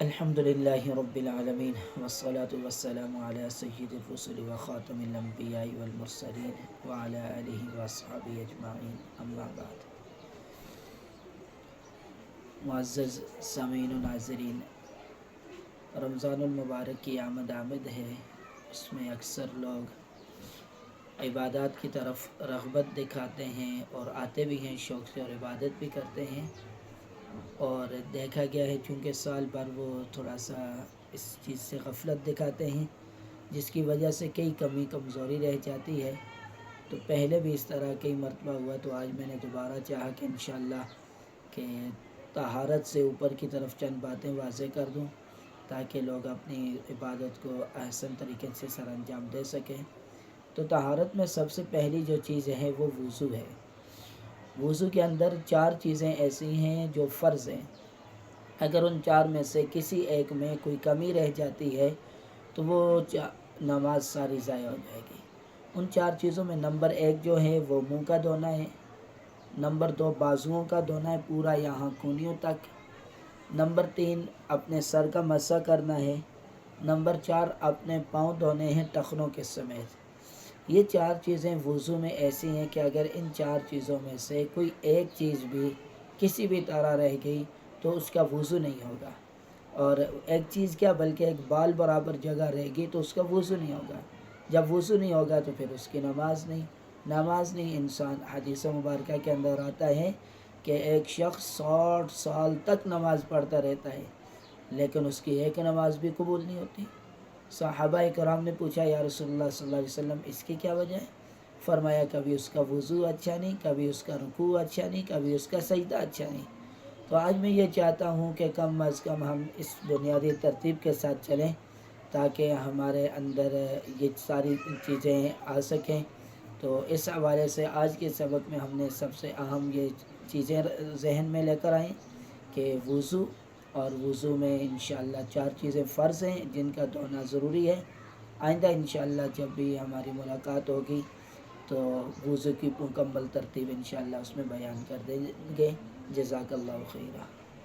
الحمدللہ رب العالمین والصلاة والسلام علی سید الرسل و خاتم الانبیاء والمرسلین وعلی آلہ واصحابہ اجمعین، اما بعد۔ معزز سامعین و ناظرین، رمضان المبارک کی آمد ہے۔ اس میں اکثر لوگ عبادات کی طرف رغبت دکھاتے ہیں اور آتے بھی ہیں شوق سے اور عبادت بھی کرتے ہیں، اور دیکھا گیا ہے چونکہ سال بھر وہ تھوڑا سا اس چیز سے غفلت دکھاتے ہیں، جس کی وجہ سے کئی کمی کمزوری رہ جاتی ہے۔ تو پہلے بھی اس طرح کئی مرتبہ ہوا، تو آج میں نے دوبارہ چاہا کہ انشاءاللہ کہ طہارت سے اوپر کی طرف چند باتیں واضح کر دوں، تاکہ لوگ اپنی عبادت کو احسن طریقے سے سر انجام دے سکیں۔ تو طہارت میں سب سے پہلی جو چیز ہے وہ وضو ہے۔ وضو کے اندر 4 چیزیں ایسی ہیں جو فرض ہیں، اگر ان 4 میں سے کسی ایک میں کوئی کمی رہ جاتی ہے تو وہ نماز ساری ضائع ہو جائے گی۔ ان 4 چیزوں میں نمبر 1 جو ہے وہ منہ کا دھونا ہے، نمبر 2 بازوؤں کا دھونا ہے پورا یہاں کونیوں تک، نمبر 3 اپنے سر کا مسح کرنا ہے، نمبر 4 اپنے پاؤں دھونے ہیں ٹخنوں کے سمیت۔ یہ 4 چیزیں وضو میں ایسی ہیں کہ اگر ان 4 چیزوں میں سے کوئی ایک چیز بھی کسی بھی طرح رہ گئی تو اس کا وضو نہیں ہوگا، اور ایک چیز کیا بلکہ ایک بال برابر جگہ رہ گئی تو اس کا وضو نہیں ہوگا۔ جب وضو نہیں ہوگا تو پھر اس کی نماز نہیں۔ انسان حدیث مبارکہ کے اندر آتا ہے کہ ایک شخص 60 سال تک نماز پڑھتا رہتا ہے لیکن اس کی ایک نماز بھی قبول نہیں ہوتی۔ صحابہ کرام نے پوچھا یا رسول اللہ صلی اللہ علیہ وسلم اس کی کیا وجہ ہے؟ فرمایا کبھی اس کا وضو اچھا نہیں، کبھی اس کا رکوع اچھا نہیں، کبھی اس کا سجدہ اچھا نہیں۔ تو آج میں یہ چاہتا ہوں کہ کم از کم ہم اس بنیادی ترتیب کے ساتھ چلیں تاکہ ہمارے اندر یہ ساری چیزیں آ سکیں۔ تو اس حوالے سے آج کے سبق میں ہم نے سب سے اہم یہ چیزیں ذہن میں لے کر آئیں کہ وضو، اور وضو میں انشاءاللہ 4 چیزیں فرض ہیں جن کا دھونا ضروری ہے۔ آئندہ انشاءاللہ جب بھی ہماری ملاقات ہوگی تو وضو کی مکمل ترتیب انشاءاللہ اس میں بیان کر دیں گے۔ جزاک اللہ خیرہ۔